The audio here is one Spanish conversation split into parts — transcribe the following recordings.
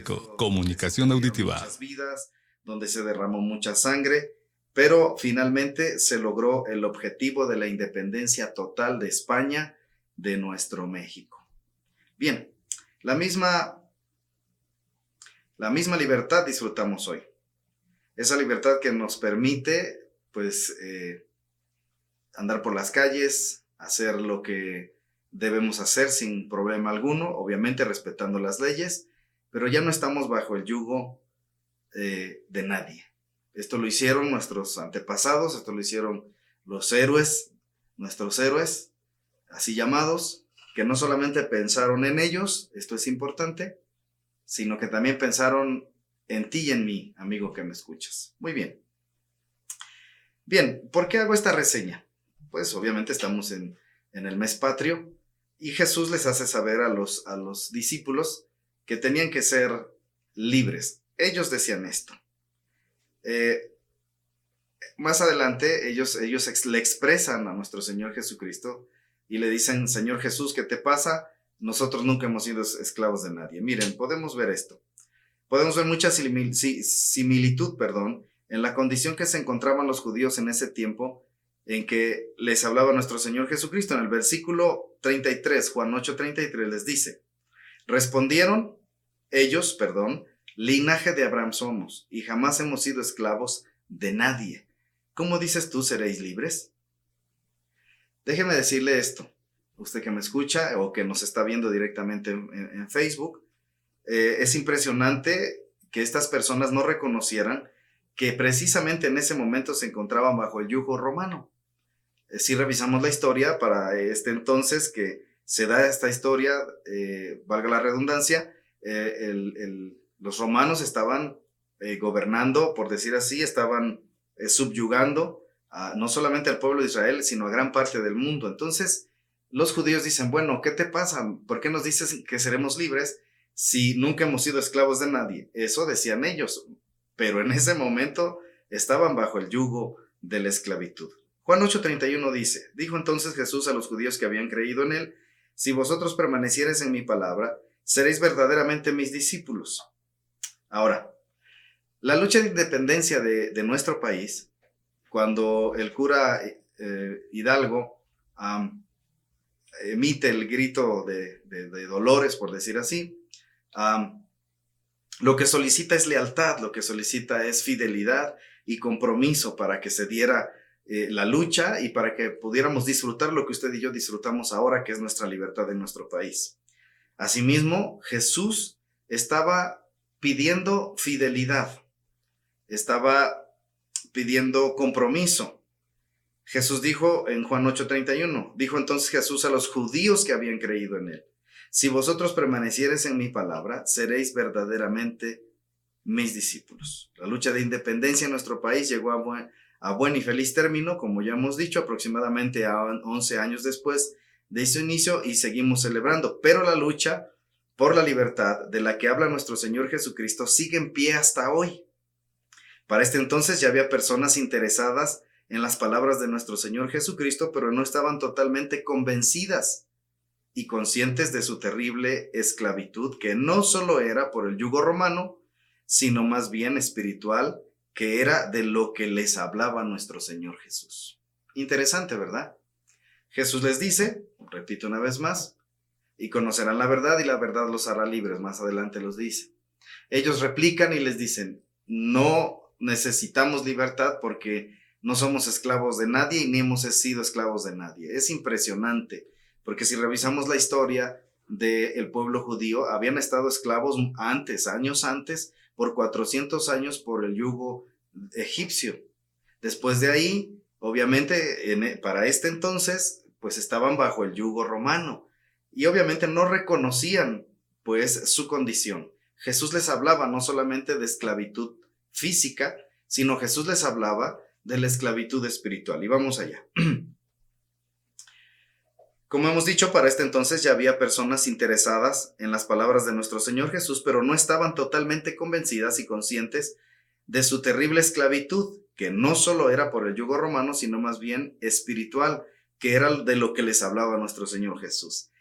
Comunicación auditiva. Muchas vidas, donde se derramó mucha sangre, pero finalmente se logró el objetivo de la independencia total de España, de nuestro México. Bien, la misma libertad disfrutamos hoy. Esa libertad que nos permite, pues, andar por las calles, hacer lo que debemos hacer sin problema alguno, obviamente respetando las leyes, pero ya no estamos bajo el yugo de nadie. Esto lo hicieron nuestros antepasados, esto lo hicieron los héroes, nuestros héroes, así llamados, que no solamente pensaron en ellos, esto es importante, sino que también pensaron en ti y en mí, amigo que me escuchas. Muy bien. Bien, ¿por qué hago esta reseña? Pues obviamente estamos en el mes patrio y Jesús les hace saber a los discípulos que tenían que ser libres. Ellos decían esto. Más adelante ellos le expresan a nuestro Señor Jesucristo y le dicen: Señor Jesús, ¿qué te pasa? Nosotros nunca hemos sido esclavos de nadie. Miren, podemos ver esto. Podemos ver mucha similitud, en la condición que se encontraban los judíos en ese tiempo en que les hablaba nuestro Señor Jesucristo. En el versículo 33, Juan 8:33 les dice: respondieron ellos, linaje de Abraham somos, y jamás hemos sido esclavos de nadie. ¿Cómo dices tú seréis libres? Déjeme decirle esto, usted que me escucha o que nos está viendo directamente en Facebook, es impresionante que estas personas no reconocieran que precisamente en ese momento se encontraban bajo el yugo romano. Si revisamos la historia, para este entonces que se da esta historia, valga la redundancia, los romanos estaban gobernando, por decir así, estaban subyugando no solamente al pueblo de Israel, sino a gran parte del mundo. Entonces, los judíos dicen: bueno, ¿qué te pasa? ¿Por qué nos dices que seremos libres si nunca hemos sido esclavos de nadie? Eso decían ellos, pero en ese momento estaban bajo el yugo de la esclavitud. Juan 8:31 dice: dijo entonces Jesús a los judíos que habían creído en él: si vosotros permaneciereis en mi palabra, seréis verdaderamente mis discípulos. Ahora, la lucha de independencia de nuestro país, cuando el cura Hidalgo emite el grito de Dolores, por decir así, lo que solicita es lealtad, lo que solicita es fidelidad y compromiso para que se diera la lucha y para que pudiéramos disfrutar lo que usted y yo disfrutamos ahora, que es nuestra libertad en nuestro país. Asimismo, Jesús estaba pidiendo fidelidad, estaba pidiendo compromiso. Jesús dijo en Juan 8:31, dijo entonces Jesús a los judíos que habían creído en él: si vosotros permaneciereis en mi palabra, seréis verdaderamente mis discípulos. La lucha de independencia en nuestro país llegó a buen y feliz término, como ya hemos dicho, aproximadamente a 11 años después de su inicio, y seguimos celebrando. Pero la lucha por la libertad de la que habla nuestro Señor Jesucristo sigue en pie hasta hoy. Para este entonces ya había personas interesadas en las palabras de nuestro Señor Jesucristo, pero no estaban totalmente convencidas y conscientes de su terrible esclavitud, que no solo era por el yugo romano, sino más bien espiritual, que era de lo que les hablaba nuestro Señor Jesús. Interesante, ¿verdad? Jesús les dice, repito una vez más: y conocerán la verdad, y la verdad los hará libres. Más adelante los dice. Ellos replican y les dicen: no necesitamos libertad porque no somos esclavos de nadie y ni hemos sido esclavos de nadie. Es impresionante, porque si revisamos la historia del pueblo judío, habían estado esclavos años antes, por 400 años por el yugo egipcio. Después de ahí, obviamente, para este entonces, pues estaban bajo el yugo romano y obviamente no reconocían, pues, su condición. Jesús les hablaba no solamente de esclavitud física, sino Jesús les hablaba de la esclavitud espiritual. Y vamos allá. Como hemos dicho, para este entonces ya había personas interesadas en las palabras de nuestro Señor Jesús, pero no estaban totalmente convencidas y conscientes de su terrible esclavitud, que no solo era por el yugo romano, sino más bien espiritual, que era de lo que les hablaba nuestro Señor Jesús.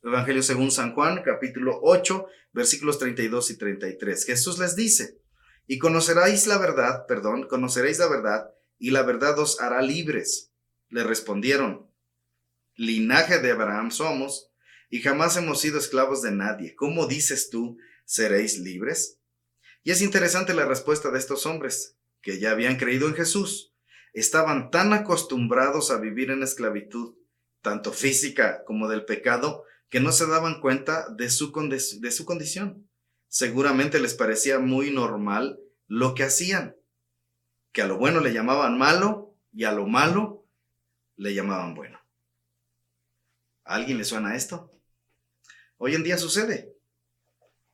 Evangelio según San Juan, capítulo 8, versículos 32 y 33. Jesús les dice, y conoceréis la verdad, y la verdad os hará libres. Le respondieron, linaje de Abraham somos, y jamás hemos sido esclavos de nadie. ¿Cómo dices tú, seréis libres? Y es interesante la respuesta de estos hombres, que ya habían creído en Jesús. Estaban tan acostumbrados a vivir en esclavitud, tanto física como del pecado, que no se daban cuenta de su condición. Seguramente les parecía muy normal lo que hacían, que a lo bueno le llamaban malo y a lo malo le llamaban bueno. ¿A alguien le suena esto? Hoy en día sucede.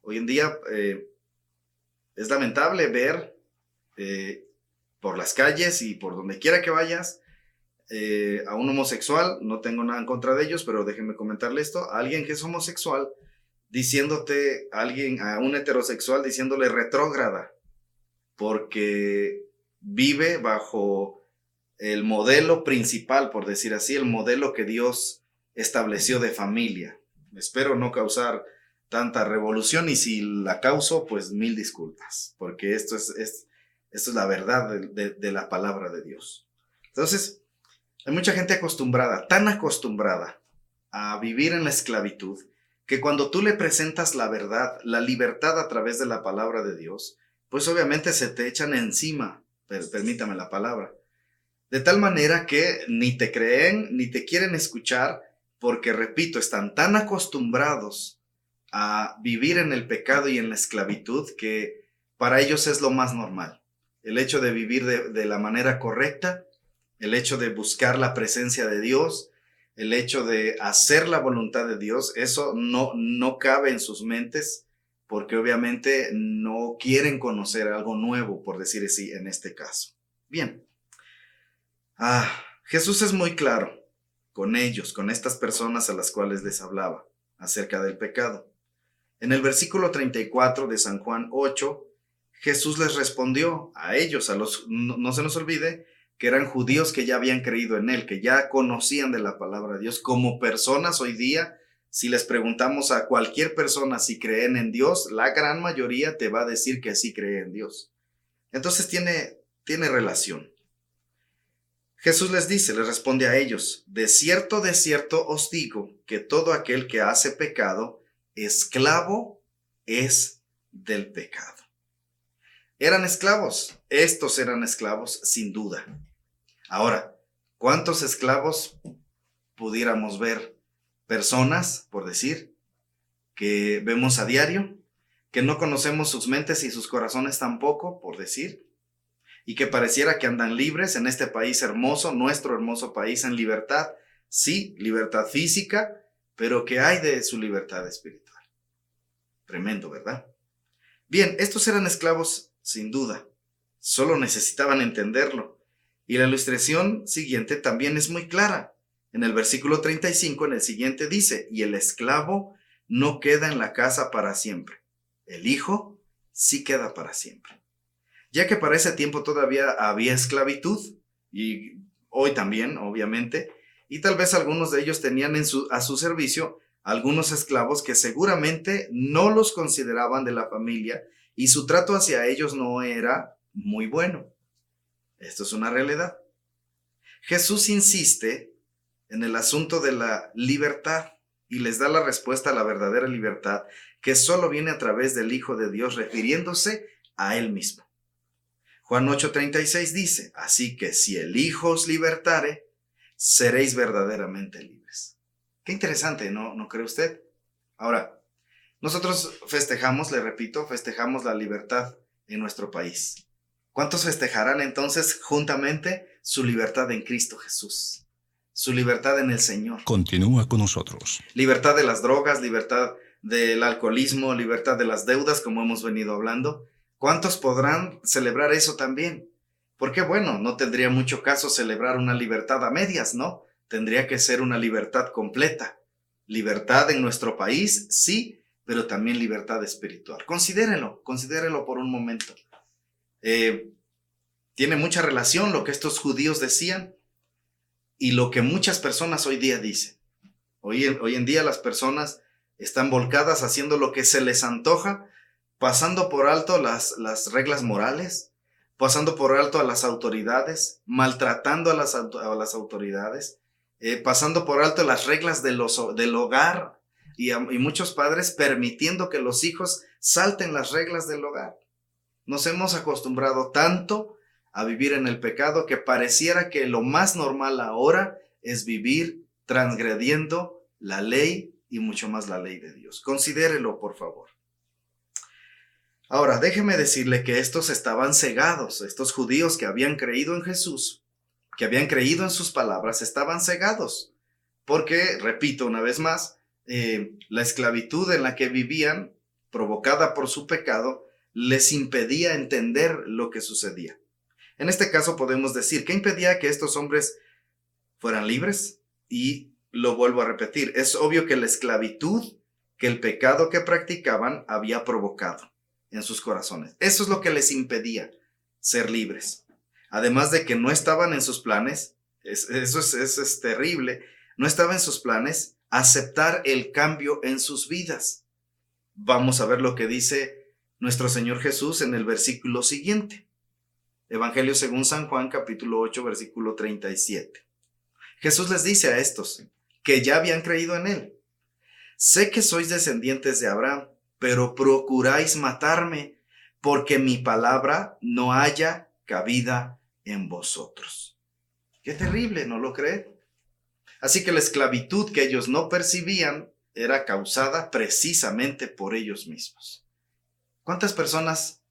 Hoy en día es lamentable ver por las calles y por donde quiera que vayas a un homosexual, no tengo nada en contra de ellos, pero déjenme comentarle esto, a alguien que es homosexual diciéndote, a un heterosexual diciéndole retrógrada, porque vive bajo el modelo principal, por decir así, el modelo que Dios estableció de familia. Espero no causar tanta revolución y si la causo, pues mil disculpas, porque esto es la verdad de la palabra de Dios. Entonces, hay mucha gente acostumbrada, tan acostumbrada a vivir en la esclavitud, que cuando tú le presentas la verdad, la libertad a través de la palabra de Dios, pues obviamente se te echan encima, permítame la palabra, de tal manera que ni te creen, ni te quieren escuchar, porque repito, están tan acostumbrados a vivir en el pecado y en la esclavitud que para ellos es lo más normal. El hecho de vivir de la manera correcta, el hecho de buscar la presencia de Dios, el hecho de hacer la voluntad de Dios, eso no cabe en sus mentes porque obviamente no quieren conocer algo nuevo, por decir así, en este caso. Bien. Jesús es muy claro con ellos, con estas personas a las cuales les hablaba acerca del pecado. En el versículo 34 de San Juan 8, Jesús les respondió a ellos, no se nos olvide, que eran judíos que ya habían creído en él, que ya conocían de la palabra de Dios. Como personas hoy día, si les preguntamos a cualquier persona si creen en Dios, la gran mayoría te va a decir que sí cree en Dios. Entonces tiene relación. Jesús les responde a ellos, de cierto os digo que todo aquel que hace pecado, esclavo es del pecado. ¿Eran esclavos? Estos eran esclavos, sin duda. Ahora, ¿cuántos esclavos pudiéramos ver? Personas, por decir, que vemos a diario, que no conocemos sus mentes y sus corazones tampoco, por decir, y que pareciera que andan libres en este país hermoso, nuestro hermoso país, en libertad. Sí, libertad física, pero ¿qué hay de su libertad espiritual? Tremendo, ¿verdad? Bien, estos eran esclavos sin duda, solo necesitaban entenderlo. Y la ilustración siguiente también es muy clara. En el versículo 35, en el siguiente dice, y el esclavo no queda en la casa para siempre. El hijo sí queda para siempre. Ya que para ese tiempo todavía había esclavitud, y hoy también, obviamente, y tal vez algunos de ellos tenían a su servicio algunos esclavos que seguramente no los consideraban de la familia, y su trato hacia ellos no era muy bueno. Esto es una realidad. Jesús insiste en el asunto de la libertad y les da la respuesta a la verdadera libertad que solo viene a través del Hijo de Dios, refiriéndose a Él mismo. Juan 8:36 dice, así que si el Hijo os libertare, seréis verdaderamente libres. Qué interesante, ¿no cree usted? Ahora, nosotros festejamos, le repito, festejamos la libertad en nuestro país. ¿Cuántos festejarán entonces juntamente su libertad en Cristo Jesús? Su libertad en el Señor. Continúa con nosotros. Libertad de las drogas, libertad del alcoholismo, libertad de las deudas, como hemos venido hablando. ¿Cuántos podrán celebrar eso también? Porque bueno, no tendría mucho caso celebrar una libertad a medias, ¿no? Tendría que ser una libertad completa. Libertad en nuestro país, sí, pero también libertad espiritual. Considérelo por un momento. Tiene mucha relación lo que estos judíos decían y lo que muchas personas hoy día dicen. Hoy en día las personas están volcadas haciendo lo que se les antoja, pasando por alto las reglas morales, pasando por alto a las autoridades, maltratando a las autoridades, pasando por alto las reglas del hogar y muchos padres permitiendo que los hijos salten las reglas del hogar. Nos hemos acostumbrado tanto a vivir en el pecado que pareciera que lo más normal ahora es vivir transgrediendo la ley y mucho más la ley de Dios. Considérelo, por favor. Ahora, déjeme decirle que estos estaban cegados. Estos judíos que habían creído en Jesús, que habían creído en sus palabras, estaban cegados. Porque, repito una vez más, la esclavitud en la que vivían, provocada por su pecado, les impedía entender lo que sucedía. En este caso podemos decir, ¿qué impedía que estos hombres fueran libres? Y lo vuelvo a repetir, es obvio que la esclavitud, que el pecado que practicaban había provocado en sus corazones. Eso es lo que les impedía ser libres. Además de que no estaban en sus planes, eso es terrible, no estaba en sus planes aceptar el cambio en sus vidas. Vamos a ver lo que dice nuestro Señor Jesús en el versículo siguiente. Evangelio según San Juan, capítulo 8, versículo 37. Jesús les dice a estos que ya habían creído en él: sé que sois descendientes de Abraham, pero procuráis matarme, porque mi palabra no haya cabida en vosotros. Qué terrible, ¿no lo cree? Así que la esclavitud que ellos no percibían era causada precisamente por ellos mismos. ¿Cuántas personas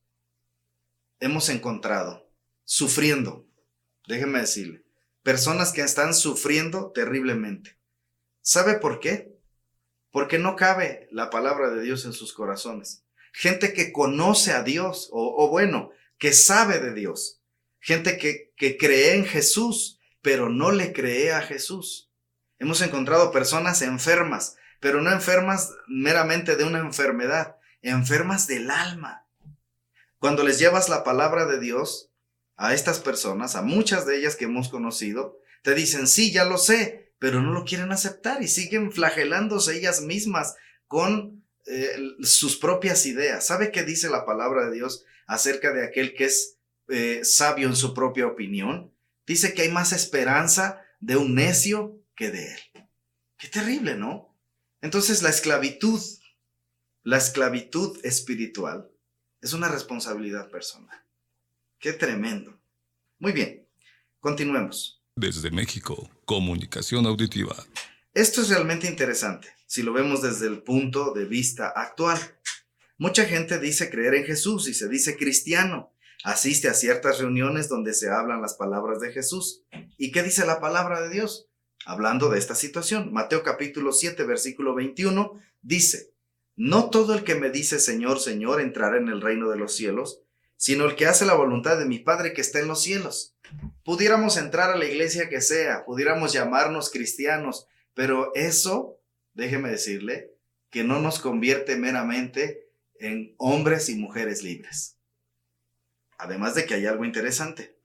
hemos encontrado sufriendo? Déjenme decirle, personas que están sufriendo terriblemente. ¿Sabe por qué? Porque no cabe la palabra de Dios en sus corazones. Gente que conoce a Dios, o bueno, que sabe de Dios. Gente que cree en Jesús, pero no le cree a Jesús. Hemos encontrado personas enfermas, pero no enfermas meramente de una enfermedad, enfermas del alma. Cuando les llevas la palabra de Dios a estas personas, a muchas de ellas que hemos conocido, te dicen, sí, ya lo sé, pero no lo quieren aceptar y siguen flagelándose ellas mismas con sus propias ideas. ¿Sabe qué dice la palabra de Dios acerca de aquel que es sabio en su propia opinión? Dice que hay más esperanza de un necio que de él. Qué terrible, ¿no? Entonces la esclavitud espiritual es una responsabilidad personal. Qué tremendo. Muy bien, continuemos. Desde México, Comunicación Auditiva. Esto es realmente interesante, si lo vemos desde el punto de vista actual. Mucha gente dice creer en Jesús y se dice cristiano. Asiste a ciertas reuniones donde se hablan las palabras de Jesús. ¿Y qué dice la palabra de Dios? Hablando de esta situación, Mateo capítulo 7, versículo 21, dice: no todo el que me dice Señor, Señor entrará en el reino de los cielos, sino el que hace la voluntad de mi Padre que está en los cielos. Pudiéramos entrar a la iglesia que sea, pudiéramos llamarnos cristianos, pero eso, déjeme decirle, que no nos convierte meramente en hombres y mujeres libres. Además de que hay algo interesante.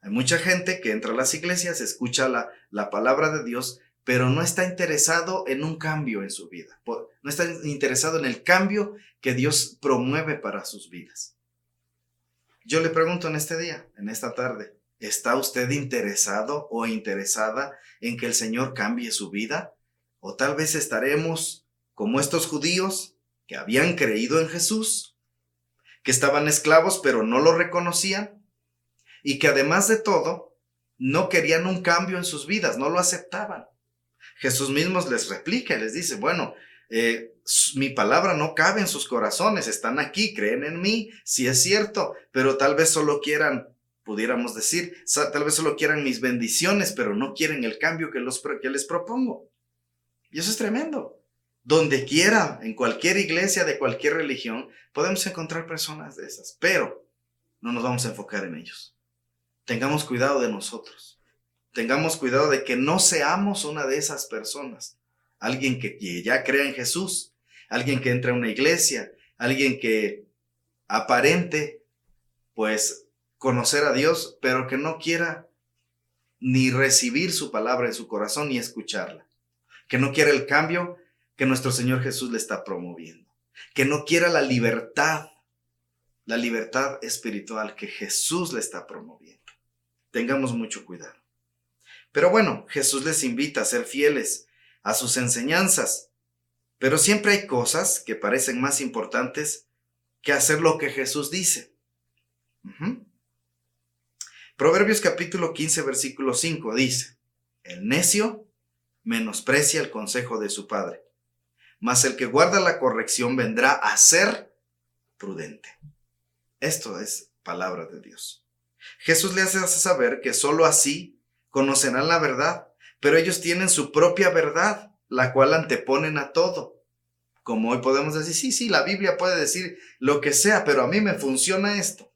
Hay mucha gente que entra a las iglesias, escucha la palabra de Dios, pero no está interesado en un cambio en su vida. No está interesado en el cambio que Dios promueve para sus vidas. Yo le pregunto en este día, en esta tarde, ¿está usted interesado o interesada en que el Señor cambie su vida? ¿O tal vez estaremos como estos judíos que habían creído en Jesús, que estaban esclavos pero no lo reconocían y que además de todo no querían un cambio en sus vidas, no lo aceptaban? Jesús mismo les replica y les dice, bueno, mi palabra no cabe en sus corazones, están aquí, creen en mí, sí es cierto, pero tal vez solo quieran, pudiéramos decir, tal vez solo quieran mis bendiciones, pero no quieren el cambio que les propongo. Y eso es tremendo. Donde quiera, en cualquier iglesia de cualquier religión, podemos encontrar personas de esas, pero no nos vamos a enfocar en ellos. Tengamos cuidado de nosotros. Tengamos cuidado de que no seamos una de esas personas. Alguien que ya crea en Jesús, alguien que entra a una iglesia, alguien que aparente, pues, conocer a Dios, pero que no quiera ni recibir su palabra en su corazón ni escucharla. que no quiera el cambio que nuestro Señor Jesús le está promoviendo, que no quiera la libertad espiritual que Jesús le está promoviendo. Tengamos mucho cuidado. Pero bueno, Jesús les invita a ser fieles a sus enseñanzas, pero siempre hay cosas que parecen más importantes que hacer lo que Jesús dice. Proverbios capítulo 15, versículo 5 dice: el necio menosprecia el consejo de su padre, mas el que guarda la corrección vendrá a ser prudente. Esto es palabra de Dios. Jesús le hace saber que sólo así conocerán la verdad, pero ellos tienen su propia verdad, la cual anteponen a todo. Como hoy podemos decir, sí, la Biblia puede decir lo que sea, pero a mí me funciona esto.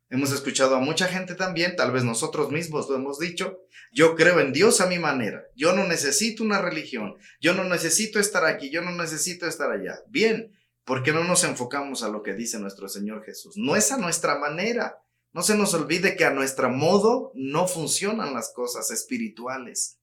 Hemos escuchado a mucha gente también, tal vez nosotros mismos lo hemos dicho: yo creo en Dios a mi manera, yo no necesito una religión, yo no necesito estar aquí, yo no necesito estar allá. Bien, ¿por qué no nos enfocamos a lo que dice nuestro Señor Jesús? No es a nuestra manera. No se nos olvide que a nuestro modo no funcionan las cosas espirituales.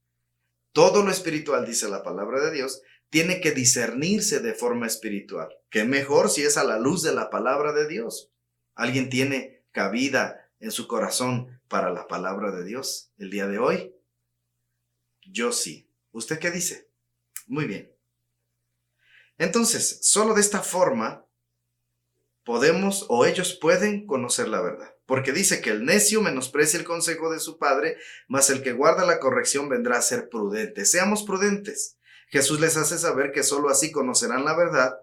Todo lo espiritual, dice la palabra de Dios, tiene que discernirse de forma espiritual. ¿Qué mejor si es a la luz de la palabra de Dios? ¿Alguien tiene cabida en su corazón para la palabra de Dios el día de hoy? Yo sí. ¿Usted qué dice? Muy bien. Entonces, solo de esta forma podemos o ellos pueden conocer la verdad. Porque dice que el necio menosprecia el consejo de su padre, mas el que guarda la corrección vendrá a ser prudente. Seamos prudentes. Jesús les hace saber que solo así conocerán la verdad,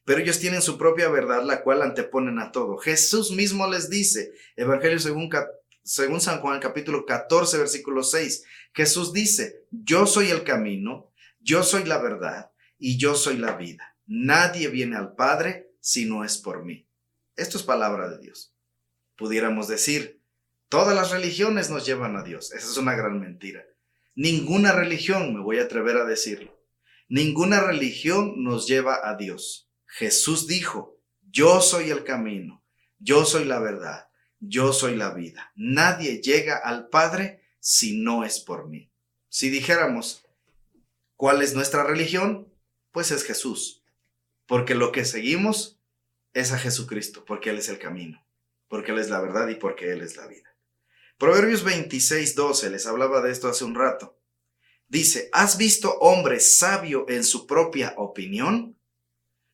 pero ellos tienen su propia verdad, la cual anteponen a todo. Jesús mismo les dice, Evangelio según San Juan, capítulo 14, versículo 6, Jesús dice: yo soy el camino, yo soy la verdad y yo soy la vida. Nadie viene al Padre si no es por mí. Esto es palabra de Dios. Pudiéramos decir, todas las religiones nos llevan a Dios. Esa es una gran mentira. Ninguna religión, me voy a atrever a decirlo, ninguna religión nos lleva a Dios. Jesús dijo: yo soy el camino, yo soy la verdad, yo soy la vida. Nadie llega al Padre si no es por mí. Si dijéramos, ¿cuál es nuestra religión? Pues es Jesús, porque lo que seguimos es a Jesucristo, porque Él es el camino, porque Él es la verdad y porque Él es la vida. Proverbios 26, 12, les hablaba de esto hace un rato. Dice: ¿has visto hombre sabio en su propia opinión?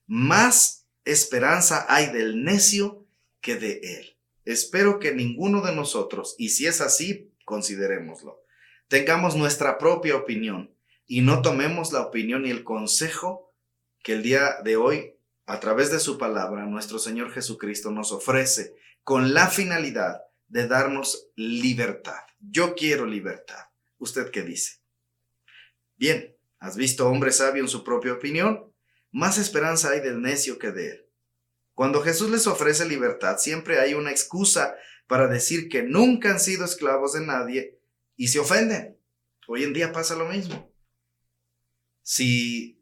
Más esperanza hay del necio que de él. Espero que ninguno de nosotros, y si es así, considerémoslo, tengamos nuestra propia opinión y no tomemos la opinión y el consejo que el día de hoy, a través de su palabra, nuestro Señor Jesucristo nos ofrece con la finalidad de darnos libertad. Yo quiero libertad. ¿Usted qué dice? Bien, ¿has visto hombre sabio en su propia opinión? Más esperanza hay del necio que de él. Cuando Jesús les ofrece libertad, siempre hay una excusa para decir que nunca han sido esclavos de nadie y se ofenden. Hoy en día pasa lo mismo. Si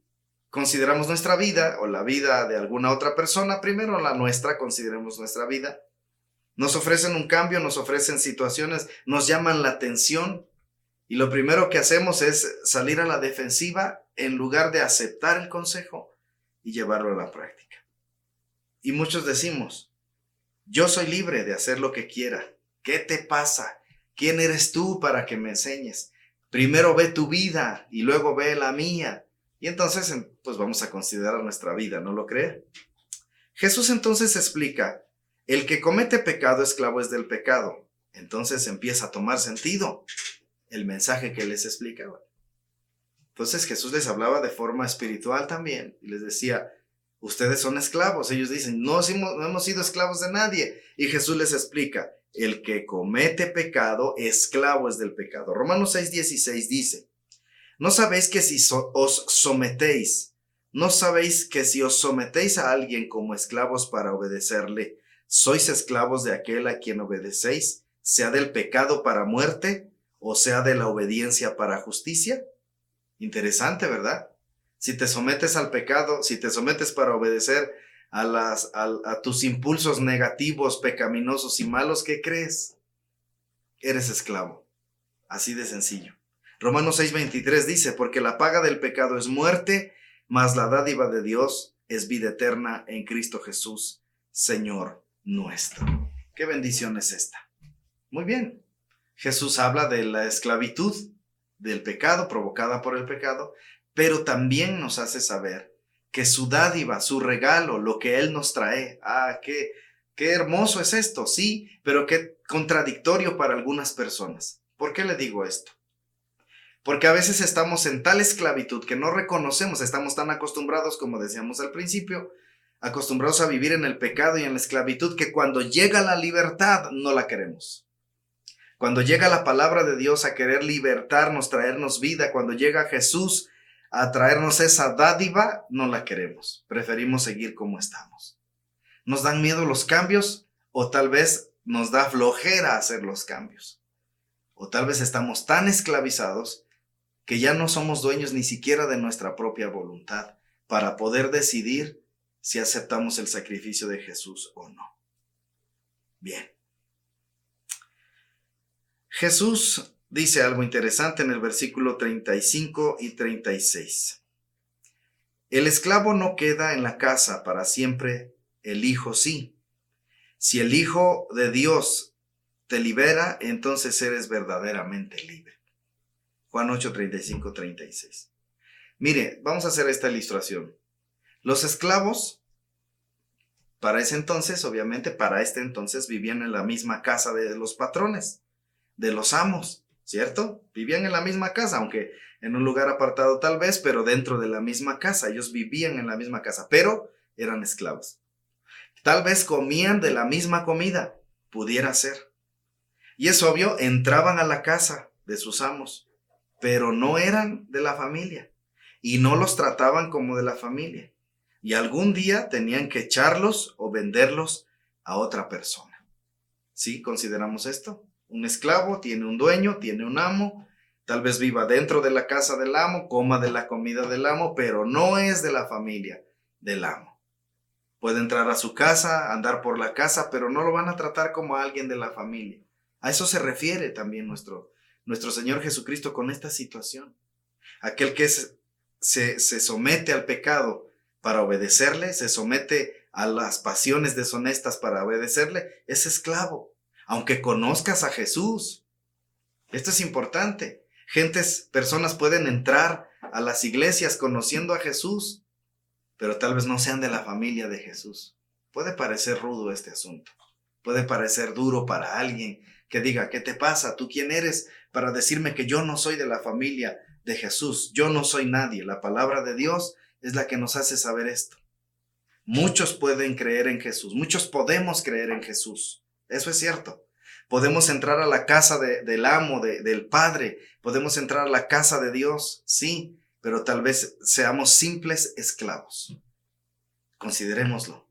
consideramos nuestra vida o la vida de alguna otra persona, primero la nuestra, consideremos nuestra vida. Nos ofrecen un cambio, nos ofrecen situaciones, nos llaman la atención y lo primero que hacemos es salir a la defensiva en lugar de aceptar el consejo y llevarlo a la práctica. Y muchos decimos: yo soy libre de hacer lo que quiera. ¿Qué te pasa? ¿Quién eres tú para que me enseñes? Primero ve tu vida y luego ve la mía. Y entonces pues vamos a considerar nuestra vida, ¿no lo cree? Jesús entonces explica: el que comete pecado, esclavo es del pecado. Entonces empieza a tomar sentido el mensaje que les explicaba. Entonces Jesús les hablaba de forma espiritual también y les decía: ustedes son esclavos. Ellos dicen: no hemos sido esclavos de nadie. Y Jesús les explica: el que comete pecado, esclavo es del pecado. Romanos 6:16 dice: ¿no sabéis que si os sometéis a alguien como esclavos para obedecerle, sois esclavos de aquel a quien obedecéis, sea del pecado para muerte o sea de la obediencia para justicia? Interesante, ¿verdad? Si te sometes al pecado, si te sometes para obedecer a tus impulsos negativos, pecaminosos y malos, ¿qué crees? Eres esclavo. Así de sencillo. Romanos 6:23 dice, porque la paga del pecado es muerte, mas la dádiva de Dios es vida eterna en Cristo Jesús, Señor nuestro. ¿Qué bendición es esta? Muy bien. Jesús habla de la esclavitud del pecado provocada por el pecado, pero también nos hace saber que su dádiva, su regalo, lo que Él nos trae, qué hermoso es esto, sí, pero qué contradictorio para algunas personas. ¿Por qué le digo esto? Porque a veces estamos en tal esclavitud que no reconocemos, estamos tan acostumbrados, como decíamos al principio, acostumbrados a vivir en el pecado y en la esclavitud, que cuando llega la libertad no la queremos. Cuando llega la palabra de Dios a querer libertarnos, traernos vida, cuando llega Jesús a traernos esa dádiva, no la queremos. Preferimos seguir como estamos. ¿Nos dan miedo los cambios? O tal vez nos da flojera hacer los cambios. O tal vez estamos tan esclavizados que ya no somos dueños ni siquiera de nuestra propia voluntad para poder decidir si aceptamos el sacrificio de Jesús o no. Bien. Jesús dice algo interesante en el versículo 35 y 36. El esclavo no queda en la casa para siempre, el Hijo sí. Si el Hijo de Dios te libera, entonces eres verdaderamente libre. Juan 8, 35, 36. Mire, vamos a hacer esta ilustración. Los esclavos, para ese entonces, obviamente, para este entonces, vivían en la misma casa de los patrones, de los amos, ¿cierto? Vivían en la misma casa, aunque en un lugar apartado tal vez, pero dentro de la misma casa. Ellos vivían en la misma casa, pero eran esclavos. Tal vez comían de la misma comida, pudiera ser. Y es obvio, entraban a la casa de sus amos, pero no eran de la familia y no los trataban como de la familia. Y algún día tenían que echarlos o venderlos a otra persona. ¿Sí? ¿Consideramos esto? Un esclavo tiene un dueño, tiene un amo, tal vez viva dentro de la casa del amo, coma de la comida del amo, pero no es de la familia del amo. Puede entrar a su casa, andar por la casa, pero no lo van a tratar como a alguien de la familia. A eso se refiere también nuestro Señor Jesucristo con esta situación. Aquel que se somete al pecado para obedecerle, se somete a las pasiones deshonestas para obedecerle, es esclavo. Aunque conozcas a Jesús. Esto es importante. Personas pueden entrar a las iglesias conociendo a Jesús, pero tal vez no sean de la familia de Jesús. Puede parecer rudo este asunto. Puede parecer duro para alguien que diga, ¿qué te pasa? ¿Tú quién eres para decirme que yo no soy de la familia de Jesús? Yo no soy nadie. La palabra de Dios es la que nos hace saber esto. Muchos pueden creer en Jesús. Muchos podemos creer en Jesús. Eso es cierto. Podemos entrar a la casa del amo, del Padre. Podemos entrar a la casa de Dios, sí, pero tal vez seamos simples esclavos. Considerémoslo.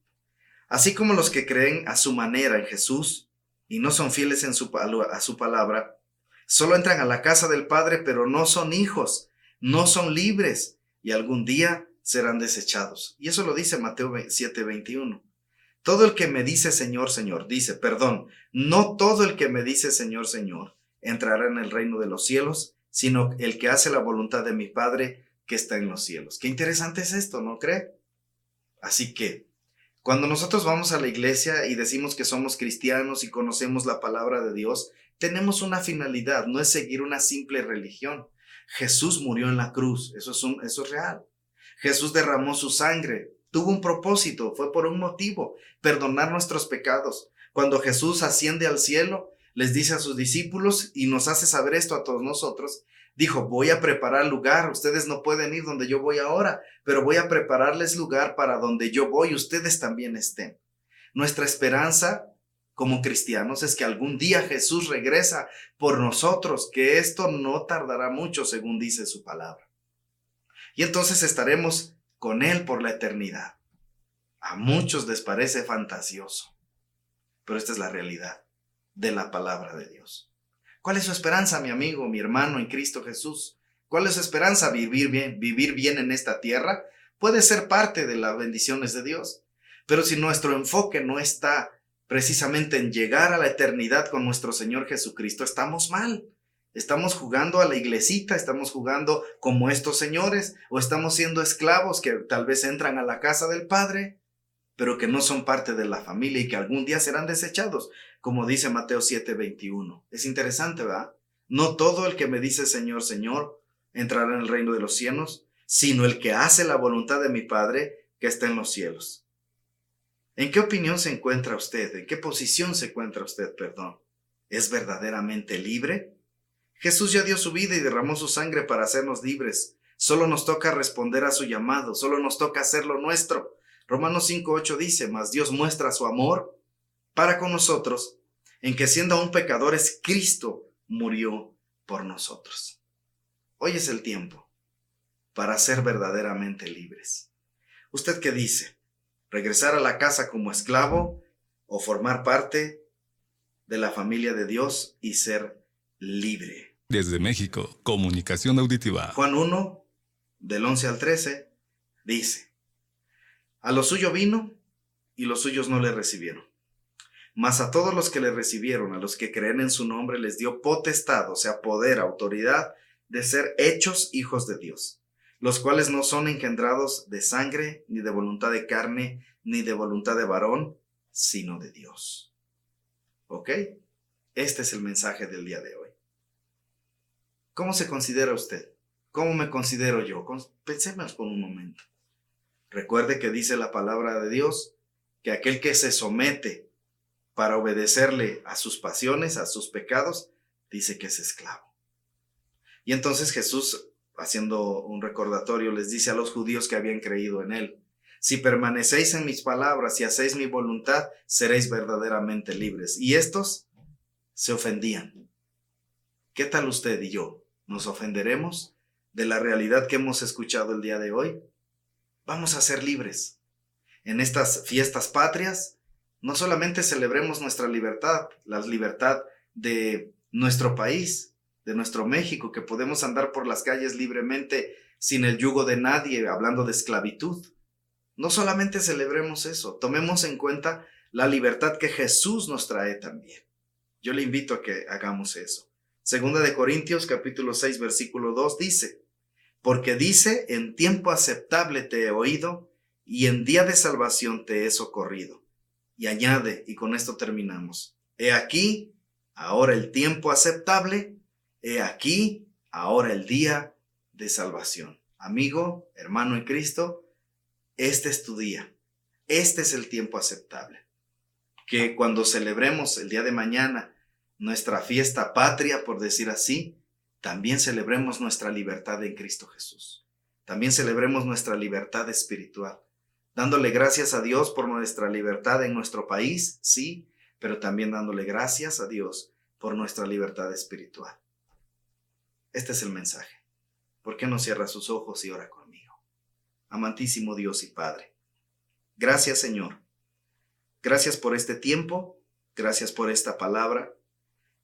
Así como los que creen a su manera en Jesús y no son fieles a su palabra, solo entran a la casa del Padre, pero no son hijos, no son libres y algún día serán desechados. Y eso lo dice Mateo 7:21. Todo el que me dice Señor, Señor, no todo el que me dice Señor, Señor, entrará en el reino de los cielos, sino el que hace la voluntad de mi Padre que está en los cielos. Qué interesante es esto, ¿no cree? Así que, cuando nosotros vamos a la iglesia y decimos que somos cristianos y conocemos la palabra de Dios, tenemos una finalidad, no es seguir una simple religión. Jesús murió en la cruz, eso es real. Jesús derramó su sangre. Tuvo un propósito, fue por un motivo, perdonar nuestros pecados. Cuando Jesús asciende al cielo, les dice a sus discípulos y nos hace saber esto a todos nosotros, dijo, voy a preparar lugar, ustedes no pueden ir donde yo voy ahora, pero voy a prepararles lugar para donde yo voy, ustedes también estén. Nuestra esperanza como cristianos es que algún día Jesús regresa por nosotros, que esto no tardará mucho según dice su palabra. Y entonces estaremos con Él por la eternidad. A muchos les parece fantasioso, pero esta es la realidad de la palabra de Dios. ¿Cuál es su esperanza, mi amigo, mi hermano en Cristo Jesús? ¿Cuál es su esperanza? Vivir bien en esta tierra. Puede ser parte de las bendiciones de Dios, pero si nuestro enfoque no está precisamente en llegar a la eternidad con nuestro Señor Jesucristo, estamos mal. ¿Estamos jugando a la iglesita? ¿Estamos jugando como estos señores? ¿O estamos siendo esclavos que tal vez entran a la casa del Padre, pero que no son parte de la familia y que algún día serán desechados? Como dice Mateo 7:21. Es interesante, ¿verdad? No todo el que me dice Señor, Señor, entrará en el reino de los cielos, sino el que hace la voluntad de mi Padre que está en los cielos. ¿En qué opinión se encuentra usted? ¿En qué posición se encuentra usted, perdón? ¿Es verdaderamente libre? Jesús ya dio su vida y derramó su sangre para hacernos libres. Solo nos toca responder a su llamado, solo nos toca hacerlo nuestro. Romanos 5:8 dice, mas Dios muestra su amor para con nosotros, en que siendo aún pecadores, Cristo murió por nosotros. Hoy es el tiempo para ser verdaderamente libres. ¿Usted qué dice? ¿Regresar a la casa como esclavo o formar parte de la familia de Dios y ser libre? Desde México, Comunicación Auditiva. Juan 1, del 11 al 13, dice, a lo suyo vino y los suyos no le recibieron. Mas a todos los que le recibieron, a los que creen en su nombre, les dio potestad, o sea, poder, autoridad, de ser hechos hijos de Dios, los cuales no son engendrados de sangre, ni de voluntad de carne, ni de voluntad de varón, sino de Dios. ¿Ok? Este es el mensaje del día de hoy. ¿Cómo se considera usted? ¿Cómo me considero yo? Pensemos por un momento. Recuerde que dice la palabra de Dios que aquel que se somete para obedecerle a sus pasiones, a sus pecados, dice que es esclavo. Y entonces Jesús, haciendo un recordatorio, les dice a los judíos que habían creído en él, si permanecéis en mis palabras y hacéis mi voluntad, seréis verdaderamente libres. Y estos se ofendían. ¿Qué tal usted y yo? ¿Nos ofenderemos de la realidad que hemos escuchado el día de hoy? Vamos a ser libres. En estas fiestas patrias, no solamente celebremos nuestra libertad, la libertad de nuestro país, de nuestro México, que podemos andar por las calles libremente sin el yugo de nadie, hablando de esclavitud. No solamente celebremos eso, tomemos en cuenta la libertad que Jesús nos trae también. Yo le invito a que hagamos eso. Segunda de Corintios, capítulo 6, versículo 2, dice, porque dice, en tiempo aceptable te he oído, y en día de salvación te he socorrido. Y añade, y con esto terminamos, he aquí, ahora el tiempo aceptable, he aquí, ahora el día de salvación. Amigo, hermano en Cristo, este es tu día. Este es el tiempo aceptable. Que cuando celebremos el día de mañana nuestra fiesta patria, por decir así, también celebremos nuestra libertad en Cristo Jesús. También celebremos nuestra libertad espiritual, dándole gracias a Dios por nuestra libertad en nuestro país, sí, pero también dándole gracias a Dios por nuestra libertad espiritual. Este es el mensaje. ¿Por qué no cierra sus ojos y ora conmigo? Amantísimo Dios y Padre, gracias Señor. Gracias por este tiempo, gracias por esta palabra.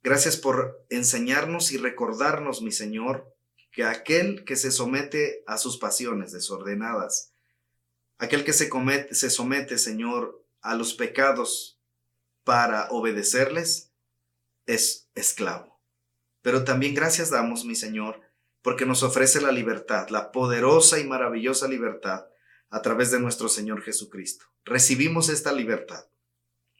Gracias por enseñarnos y recordarnos, mi Señor, que aquel que se somete a sus pasiones desordenadas, aquel que se somete, Señor, a los pecados para obedecerles, es esclavo. Pero también gracias damos, mi Señor, porque nos ofrece la libertad, la poderosa y maravillosa libertad a través de nuestro Señor Jesucristo. Recibimos esta libertad,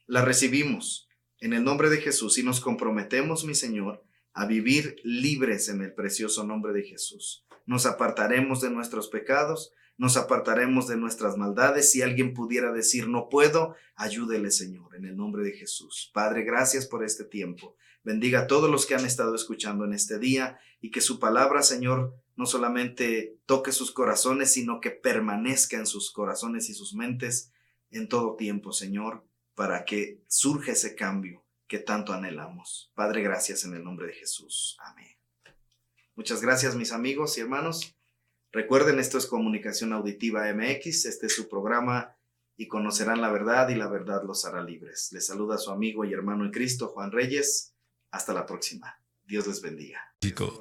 la recibimos en el nombre de Jesús y nos comprometemos, mi Señor, a vivir libres en el precioso nombre de Jesús. Nos apartaremos de nuestros pecados, nos apartaremos de nuestras maldades. Si alguien pudiera decir no puedo, ayúdele, Señor, en el nombre de Jesús. Padre, gracias por este tiempo. Bendiga a todos los que han estado escuchando en este día y que su palabra, Señor, no solamente toque sus corazones, sino que permanezca en sus corazones y sus mentes en todo tiempo, Señor, para que surja ese cambio que tanto anhelamos. Padre, gracias en el nombre de Jesús. Amén. Muchas gracias, mis amigos y hermanos. Recuerden, esto es Comunicación Auditiva MX. Este es su programa y conocerán la verdad y la verdad los hará libres. Les saluda su amigo y hermano en Cristo, Juan Reyes. Hasta la próxima. Dios les bendiga. México.